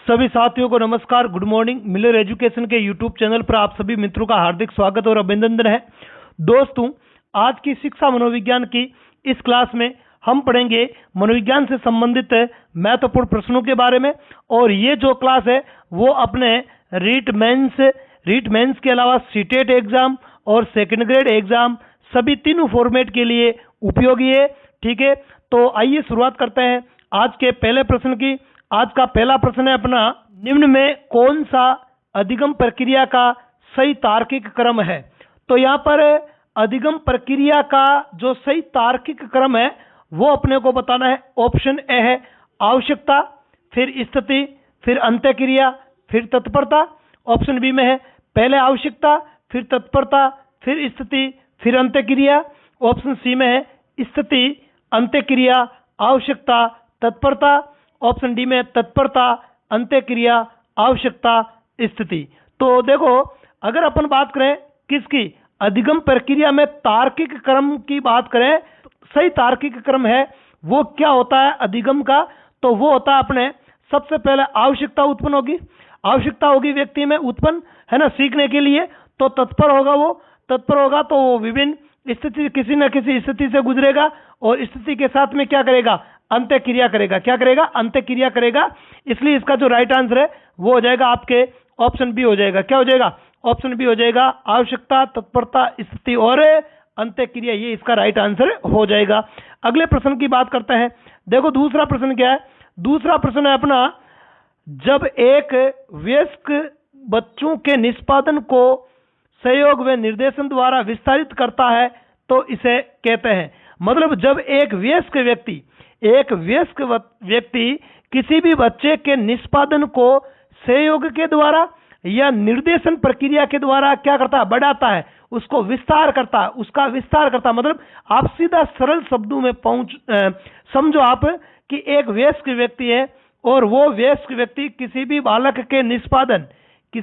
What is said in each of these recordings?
सभी साथियों को नमस्कार, गुड मॉर्निंग। मिलर एजुकेशन के यूट्यूब चैनल पर आप सभी मित्रों का हार्दिक स्वागत और अभिनंदन है। दोस्तों, आज की शिक्षा मनोविज्ञान की इस क्लास में हम पढ़ेंगे मनोविज्ञान से संबंधित महत्वपूर्ण प्रश्नों के बारे में। और ये जो क्लास है वो अपने रीट मेंस के अलावा सीटेट एग्जाम और सेकेंड ग्रेड एग्जाम सभी तीनों फॉर्मेट के लिए उपयोगी है। ठीक है, तो आइए शुरुआत करते हैं आज के पहले प्रश्न की। आज का पहला प्रश्न है अपना, निम्न में कौन सा अधिगम प्रक्रिया का सही तार्किक क्रम है। तो यहाँ पर अधिगम प्रक्रिया का जो सही तार्किक क्रम है वो अपने को बताना है। ऑप्शन ए है आवश्यकता, फिर स्थिति, फिर अंत्यक्रिया, फिर तत्परता। ऑप्शन बी में है पहले आवश्यकता, फिर तत्परता, फिर स्थिति, फिर अंत्यक्रिया। ऑप्शन सी में है स्थिति, अंत्यक्रिया, आवश्यकता, तत्परता। ऑप्शन डी में तत्परता, अंत्यक्रिया, आवश्यकता, स्थिति। तो देखो, अगर अपन बात करें किसकी, अधिगम प्रक्रिया में तार्किक क्रम की बात करें, तो सही तार्किक क्रम है वो क्या होता है अधिगम का, तो वो होता है अपने सबसे पहले आवश्यकता उत्पन्न होगी। आवश्यकता होगी व्यक्ति में उत्पन्न, है ना, सीखने के लिए। तो तत्पर होगा तो वो विभिन्न स्थिति, किसी न किसी स्थिति से गुजरेगा और स्थिति के साथ में क्या करेगा, अंत्यक्रिया करेगा। क्या करेगा, अंत्यक्रिया करेगा। इसलिए इसका जो राइट आंसर है वो हो जाएगा आपके ऑप्शन बी हो जाएगा। क्या हो जाएगा, ऑप्शन बी हो जाएगा। आवश्यकता, तत्परता, स्थिति और अंत्यक्रिया, ये इसका राइट आंसर हो जाएगा। अगले प्रश्न की बात करते हैं। देखो दूसरा प्रश्न क्या है। दूसरा प्रश्न है अपना, जब एक वयस्क बच्चों के निष्पादन को सहयोग व निर्देशन द्वारा विस्तारित करता है तो इसे कहते हैं। मतलब जब एक वयस्क व्यक्ति किसी भी बच्चे के निष्पादन को सहयोग के द्वारा या निर्देशन प्रक्रिया के द्वारा क्या करता है, बढ़ाता है, उसको विस्तार करता है, उसका विस्तार करता है। मतलब आप सीधा सरल शब्दों में समझो आप कि एक वयस्क व्यक्ति है और वो वयस्क व्यक्ति किसी भी बालक के निष्पादन की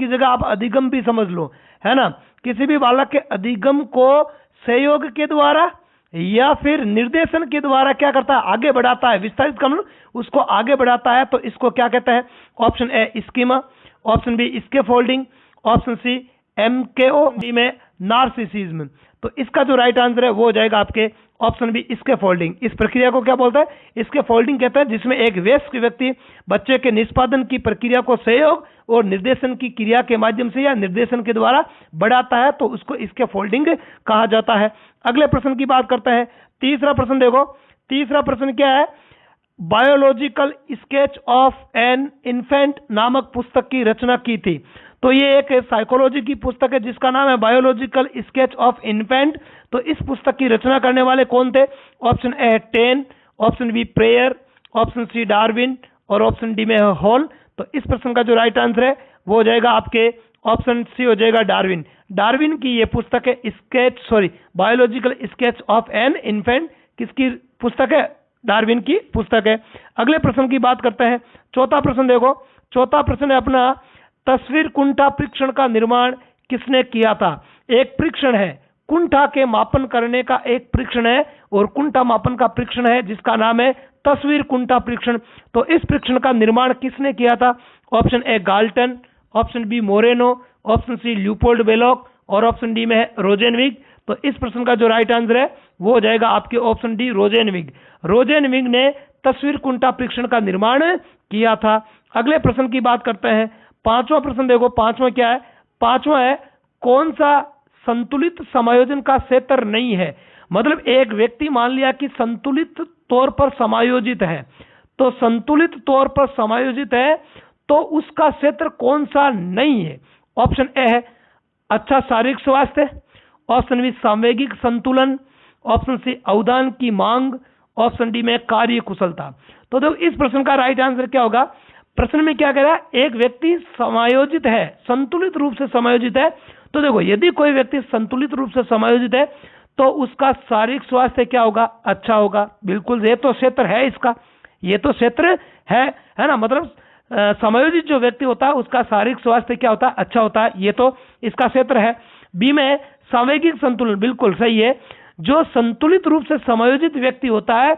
जगह आप अधिगम भी समझ लो, है ना। किसी भी बालक के अधिगम को सहयोग के द्वारा या फिर निर्देशन के द्वारा क्या करता है, आगे बढ़ाता है, विस्तारित कर उसको आगे बढ़ाता है। तो इसको क्या कहते हैं। Option A schema, option B scaffolding, option C MKO, D में नार्सिसिज्म। तो इसका जो राइट आंसर है वो हो जाएगा आपके ऑप्शन बी स्कैफोल्डिंग। इस प्रक्रिया को क्या बोलता है, स्कैफोल्डिंग कहता है, जिसमें एक वयस्क व्यक्ति बच्चे के निष्पादन की प्रक्रिया को सहयोग और निर्देशन की क्रिया के माध्यम से या निर्देशन के द्वारा बढ़ाता है, तो उसको स्कैफोल्डिंग कहा जाता है। अगले प्रश्न की बात करते हैं। तीसरा प्रश्न देखो, तीसरा प्रश्न क्या है, biological sketch of an infant नामक पुस्तक की रचना की थी। तो ये एक साइकोलॉजी की पुस्तक है जिसका नाम है बायोलॉजिकल स्केच ऑफ इन्फेंट। तो इस पुस्तक की रचना करने वाले कौन थे। Option A ten, option B prayer, option C Darwin और ऑप्शन डी में हॉल। तो इस प्रश्न का जो राइट आंसर है वो हो जाएगा आपके ऑप्शन सी हो जाएगा डार्विन। डार्विन की ये पुस्तक है biological sketch of an infant. किसकी पुस्तक है, डार्विन की पुस्तक है। अगले प्रश्न की बात करते हैं। चौथा प्रश्न देखो, चौथा प्रश्न है अपना, तस्वीर कुंठा परीक्षण का निर्माण किसने किया था। एक परीक्षण है, कुंठा के मापन करने का एक परीक्षण है और कुंठा मापन का परीक्षण है जिसका नाम है तस्वीर कुंठा परीक्षण। तो इस परीक्षण का निर्माण किसने किया था। Option A Galton, option B Moreno, option C Leopold Bellak और ऑप्शन डी में है रोजेनविग। तो इस प्रश्न का जो राइट आंसर है वो हो जाएगा आपके ऑप्शन डी रोजेनविग। रोजेनविग ने तस्वीर कुंठा परीक्षण का निर्माण किया था। अगले प्रश्न की बात करते हैं। पांचवा प्रश्न देखो, पांचवा क्या है, पांचवा है कौन सा संतुलित समायोजन का क्षेत्र नहीं है। मतलब एक व्यक्ति मान लिया कि संतुलित तौर पर समायोजित है, तो संतुलित तौर पर समायोजित है तो उसका क्षेत्र कौन सा नहीं है। ऑप्शन ए है अच्छा शारीरिक स्वास्थ्य, ऑप्शन बी सामवेगिक संतुलन, ऑप्शन सी अवदान की मांग, ऑप्शन डी में कार्य कुशलता। तो देखो इस प्रश्न का राइट आंसर क्या होगा। प्रश्न में क्या कह रहा है, एक व्यक्ति समायोजित है, संतुलित रूप से समायोजित है। तो देखो यदि कोई व्यक्ति संतुलित रूप से समायोजित है तो उसका शारीरिक स्वास्थ्य क्या होगा, अच्छा होगा। बिल्कुल, ये तो क्षेत्र है इसका, ये तो क्षेत्र है ना। मतलब समायोजित जो व्यक्ति होता है उसका शारीरिक स्वास्थ्य क्या होता है, अच्छा होता है, ये तो इसका क्षेत्र है। बी में सामवेगिक संतुलन, बिल्कुल सही है। जो संतुलित रूप से समायोजित व्यक्ति होता है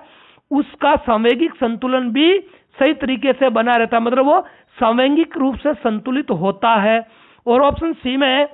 उसका सामवेगिक संतुलन भी सही तरीके से बना रहता है, मतलब वो सांवैगिक रूप से संतुलित होता है। और ऑप्शन सी में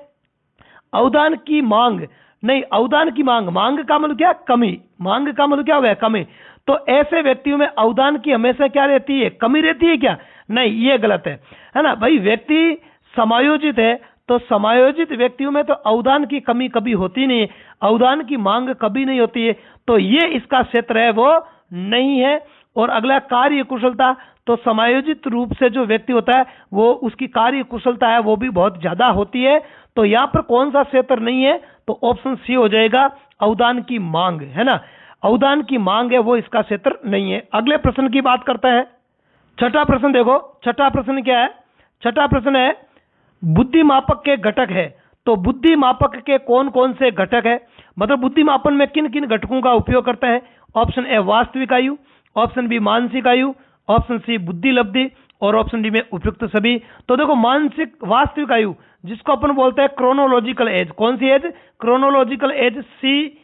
अवदान की मांग, नहीं, अवदान की मांग, मांग का मतलब क्या, कमी, मांग का मतलब क्या हुआ, कमी। तो ऐसे व्यक्तियों में अवदान की हमेशा क्या रहती है, कमी रहती है क्या, नहीं, ये गलत है ना भाई। व्यक्ति समायोजित है तो समायोजित व्यक्तियों में तो अवदान की कमी कभी होती नहीं है, अवदान की मांग कभी नहीं होती है, तो ये इसका क्षेत्र है वो नहीं है। और अगला कार्य कुशलता, तो समायोजित रूप से जो व्यक्ति होता है वो उसकी कार्य कुशलता है वो भी बहुत ज्यादा होती है, तो यहां पर कौन सा क्षेत्र नहीं है, तो ऑप्शन सी हो जाएगा, अवदान की मांग, है ना, अवदान की मांग है वो इसका क्षेत्र नहीं है। अगले प्रश्न की बात करते हैं, छठा प्रश्न देखो, छठा प्रश्न क्या है, छठा प्रश्न है बुद्धि मापक के घटक है। तो बुद्धि मापक के कौन कौन से घटक है, मतलब बुद्धि मापन में किन किन घटकों का उपयोग करते हैं। ऑप्शन ए वास्तविक आयु, ऑप्शन बी मानसिक आयु, ऑप्शन सी बुद्धि लब्धि, और ऑप्शन डी में उपयुक्त सभी। तो देखो मानसिक वास्तविक आयु जिसको अपन बोलते हैं क्रोनोलॉजिकल एज, कौन सी एज, क्रोनोलॉजिकल एज, सी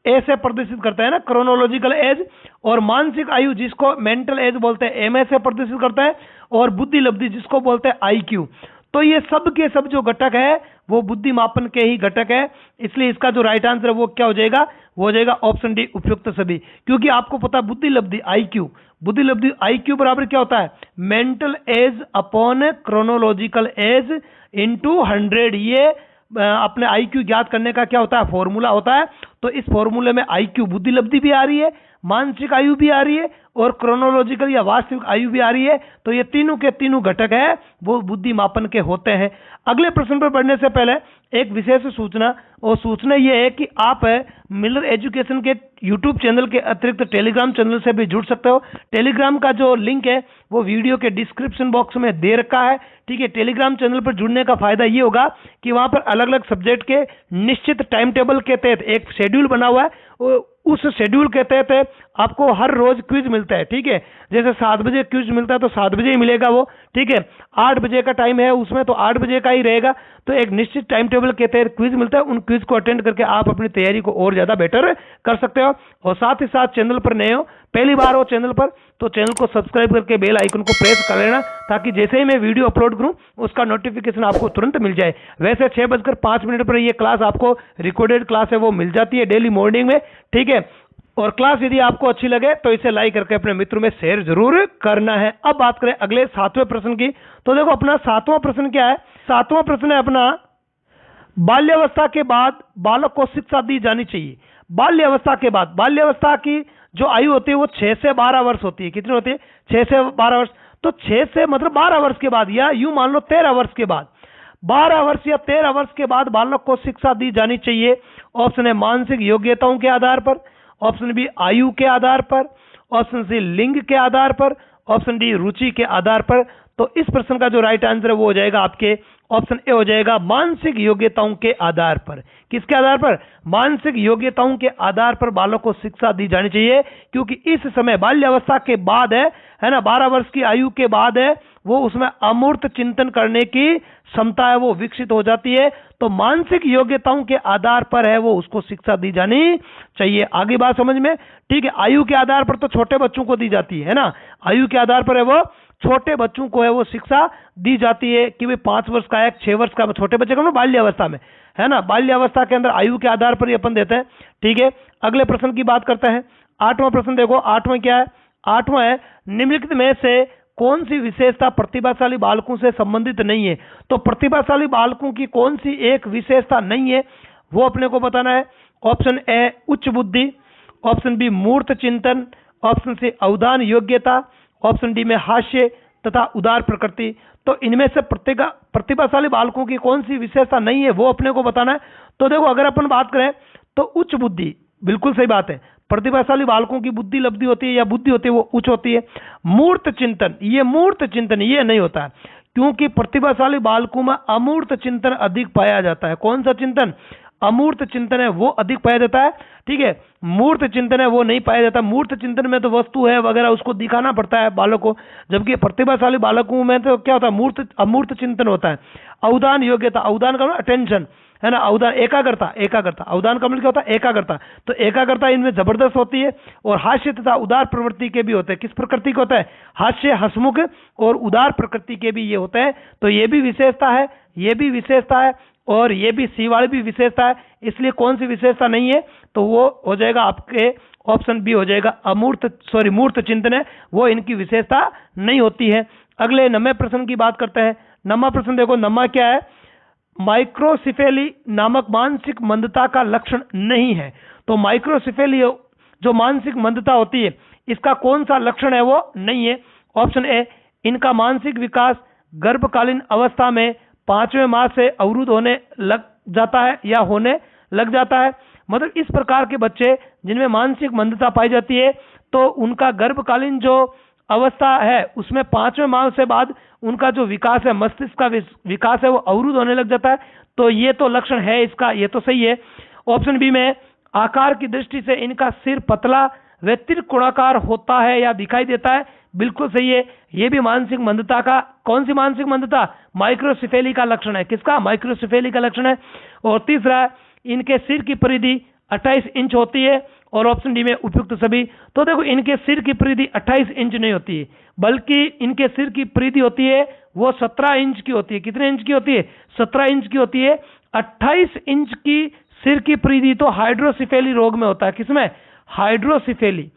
ए से प्रदर्शित करता है ना क्रोनोलॉजिकल एज। और मानसिक आयु जिसको मेंटल एज बोलते हैं, एम ए से प्रदर्शित करता है। और बुद्धि लब्धि जिसको बोलते हैं आईक्यू। तो ये सब के सब जो घटक है वो बुद्धि मापन के ही घटक है, इसलिए इसका जो राइट आंसर है वो क्या हो जाएगा, वो हो जाएगा ऑप्शन डी उपयुक्त सभी। क्योंकि आपको पता है बुद्धि लब्धि आईक्यू, बुद्धि लब्धि आईक्यू बराबर क्या होता है, mental as upon chronological age into 100, ये अपने आईक्यू ज्ञात करने का क्या होता है, फॉर्मूला होता है। तो इस फॉर्मूले में आईक्यू बुद्धि लब्धि भी आ रही है, मानसिक आयु भी आ रही है, और क्रोनोलॉजिकल या वास्तविक आयु भी आ रही है। तो ये तीनों के तीनों घटक है वो बुद्धि मापन के होते हैं। अगले प्रश्न पर बढ़ने से पहले एक विशेष सूचना, और सूचना ये है कि आप मिलर एजुकेशन के यूट्यूब चैनल के अतिरिक्त टेलीग्राम चैनल से भी जुड़ सकते हो। टेलीग्राम का जो लिंक है वो वीडियो के डिस्क्रिप्शन बॉक्स में दे रखा है, ठीक है। टेलीग्राम चैनल पर जुड़ने का फायदा ये होगा कि वहां पर अलग अलग सब्जेक्ट के निश्चित टाइम टेबल के तहत एक शेड्यूल बना हुआ है, उस शेड्यूल के तहत आपको हर रोज क्विज मिलता है, ठीक है। जैसे 7 बजे क्विज मिलता है तो 7 बजे ही मिलेगा वो, ठीक है। 8 बजे का टाइम है उसमें तो 8 बजे का ही रहेगा। तो एक निश्चित टाइम टेबल के तहत क्विज मिलता है, उन क्विज को अटेंड करके आप अपनी तैयारी को और ज्यादा बेटर कर सकते हो। और साथ ही साथ चैनल पर नए हो, पहली बार हो चैनल पर, तो चैनल को सब्सक्राइब करके बेल आइकन को प्रेस कर लेना, ताकि जैसे ही मैं वीडियो अपलोड करूं उसका नोटिफिकेशन आपको तुरंत मिल जाए। वैसे 6:05 पर ये क्लास आपको रिकॉर्डेड क्लास है वो मिल जाती है डेली मॉर्निंग में, ठीक है। और क्लास यदि आपको अच्छी लगे तो इसे लाइक करके अपने मित्रों में शेयर जरूर करना है। अब बात करें अगले 7वें प्रश्न की, तो देखो अपना 7वां प्रश्न क्या है, 7वां प्रश्न है अपना बाल्यावस्था के बाद बालक को शिक्षा दी जानी चाहिए। बाल्यावस्था के बाद, बाल्यावस्था की जो आयु होती है वो 6 से 12 वर्ष होती है। कितनी होती है, 6 से 12 वर्ष। तो 6 से मतलब 12 वर्ष के बाद, या यूं मान लो 13 वर्ष के बाद, 12 वर्ष या 13 वर्ष के बाद बालक को शिक्षा दी जानी चाहिए। ऑप्शन है मानसिक योग्यताओं के आधार पर, ऑप्शन बी आयु के आधार पर, ऑप्शन सी लिंग के आधार पर, ऑप्शन डी रुचि के आधार पर। तो इस प्रश्न का जो राइट आंसर है वो हो जाएगा आपके ऑप्शन ए हो जाएगा मानसिक योग्यताओं के आधार पर। किसके आधार पर, मानसिक योग्यताओं के आधार पर बालक को शिक्षा दी जानी चाहिए। क्योंकि इस समय बाल्यावस्था के बाद है ना, 12 वर्ष की आयु के बाद है वो, उसमें अमूर्त चिंतन करने की क्षमता है वो विकसित हो जाती है। तो मानसिक योग्यताओं के आधार पर है वो उसको शिक्षा दी जानी चाहिए। आगे बात समझ में, ठीक है। आयु के आधार पर तो छोटे बच्चों को दी जाती है ना, आयु के आधार पर है वो छोटे बच्चों को है वो शिक्षा दी जाती है कि भाई 5 वर्ष का है, 6 वर्ष का, छोटे बच्चे का बाल्यावस्था में, है ना, बाल्यावस्था के अंदर आयु के आधार पर ही अपन देते हैं, ठीक है। अगले प्रश्न की बात करते हैं। 8वां प्रश्न देखो, 8वां क्या है, 8वां है निम्नलिखित में से कौन सी विशेषता प्रतिभाशाली बालकों से संबंधित नहीं है। तो प्रतिभाशाली बालकों की कौन सी एक विशेषता नहीं है वो अपने को बताना है। ऑप्शन ए उच्च बुद्धि, ऑप्शन बी मूर्त चिंतन, ऑप्शन सी अवधान योग्यता, ऑप्शन डी में हास्य तथा उदार प्रकृति। तो इनमें से प्रतिभाशाली बालकों की कौन सी विशेषता नहीं है वो अपने को बताना है। तो देखो अगर अपन बात करें तो उच्च बुद्धि, बिल्कुल सही बात है, प्रतिभाशाली बालकों की बुद्धि लब्धि होती है या बुद्धि होती है वो उच्च होती है। मूर्त चिंतन, ये नहीं होता है, क्योंकि प्रतिभाशाली बालकों में अमूर्त चिंतन अधिक पाया जाता है। कौन सा चिंतन, अमूर्त चिंतन है वो अधिक पाया जाता है, ठीक है। मूर्त चिंतन है वो नहीं पाया जाता। मूर्त चिंतन में तो वस्तु है वगैरह उसको दिखाना पड़ता है बालक को, जबकि प्रतिभाशाली बालकों में तो क्या होता है, अमूर्त चिंतन होता है। अवधान योग्यता, अवधान का अटेंशन, है ना। अवदान एकाग्रता, एकाग्रता, अवदान का मतलब क्या होता है? एकाग्रता। तो एकाग्रता इनमें जबरदस्त होती है। और हास्य तथा उदार प्रवृत्ति के भी होते हैं। किस प्रकृति के होता है? हास्य, हंसमुख और उदार प्रकृति के भी ये होते हैं। तो ये भी विशेषता है, ये भी विशेषता है, और ये भी सी वाली भी विशेषता है। इसलिए कौन सी विशेषता नहीं है? तो वो हो जाएगा आपके ऑप्शन बी हो जाएगा, अमूर्त मूर्त चिंतन है, वो इनकी विशेषता नहीं होती है। अगले 9वें प्रश्न की बात करते हैं। 9वां प्रश्न देखो, 9वां क्या है? माइक्रोसिफेली नामक मानसिक मंदता का लक्षण नहीं है। तो माइक्रोसिफेली जो मानसिक मंदता होती है, इसका कौन सा लक्षण है? वो नहीं है। ऑप्शन ए, इनका मानसिक विकास गर्भकालीन अवस्था में 5वें माह से अवरुद्ध होने लग जाता है या होने लग जाता है। मतलब इस प्रकार के बच्चे जिनमें मानसिक मंदता पाई जाती है, तो उनका गर्भकालीन जो अवस्था है उसमें 5वें माह से बाद उनका जो विकास है, मस्तिष्क का विकास है, वो अवरुद्ध होने लग जाता है। तो ये तो लक्षण है इसका, ये तो सही है। ऑप्शन बी में, आकार की दृष्टि से इनका सिर पतला व त्रिकोणाकार होता है या दिखाई देता है, बिल्कुल सही है। ये भी मानसिक मंदता का, कौन सी मानसिक मंदता? माइक्रोसिफेली का लक्षण है। किसका? माइक्रोसिफेली का लक्षण है। और तीसरा, इनके सिर की परिधि 28 इंच होती है। और ऑप्शन डी में उपयुक्त सभी। तो देखो, इनके सिर की परिधि 28 इंच नहीं होती है, बल्कि इनके सिर की परिधि होती है वो 17 इंच की होती है। कितने इंच की होती है? 17 इंच की होती है। 28 इंच की सिर की परिधि तो हाइड्रोसिफेली रोग में होता है। किसमें? हाइड्रोसिफेली।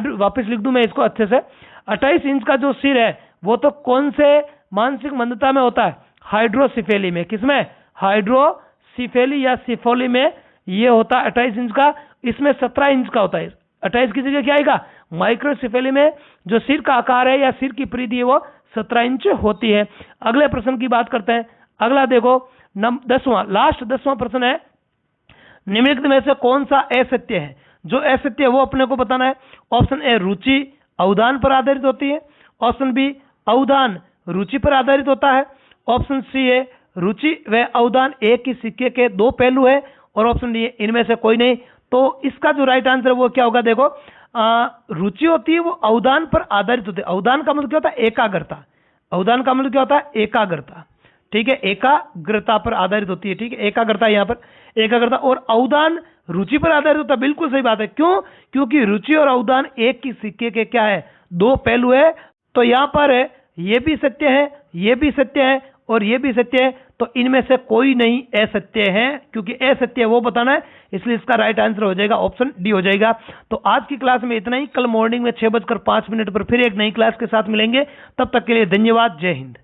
वापस लिख दूं मैं इसको अच्छे से। 28 इंच का जो सिर है वो तो कौन से मानसिक मंदता में होता है? हाइड्रोसिफेली में। किसमें? हाइड्रोसिफेली या सिफोली में ये होता है 28 इंच का। इसमें 17 इंच का होता है। 28 की जगह क्या आएगा? माइक्रोसिफेली में जो सिर का आकार है या सिर की परिधि है वो 17 इंच होती है। अगले प्रश्न की बात करते हैं। अगला देखो, 10वां प्रश्न है, निम्नलिखित में से कौन सा असत्य है? जो असत्य है वो अपने को बताना है। ऑप्शन ए, रुचि अवदान पर आधारित होती है। ऑप्शन बी, अवदान रुचि पर आधारित होता है। ऑप्शन सी है, रुचि व अवदान एक ही सिक्के के दो पहलू है। और ऑप्शन डी, इनमें से कोई नहीं। तो इसका जो राइट आंसर है वो क्या होगा? देखो, रुचि होती है वो अवदान पर आधारित होती है। अवदान का मतलब क्या होता है? एकाग्रता। अवदान का मतलब क्या होता है? एकाग्रता। ठीक है, एकाग्रता पर आधारित होती है। ठीक है, एकाग्रता, यहाँ पर एकाग्रता। और अवदान रुचि पर आधारित होता है। बिल्कुल सही बात है। क्यों? क्योंकि रुचि और अवदान एक ही सिक्के के क्या है? दो पहलू है। तो यहाँ पर ये भी सत्य है, ये भी सत्य है और ये भी सत्य है। तो इनमें से कोई नहीं असत्य है, क्योंकि असत्य है वो बताना है। इसलिए इसका राइट आंसर हो जाएगा ऑप्शन डी हो जाएगा। तो आज की क्लास में इतना ही। कल मॉर्निंग में 6:05 पर फिर एक नई क्लास के साथ मिलेंगे। तब तक के लिए धन्यवाद। जय हिंद।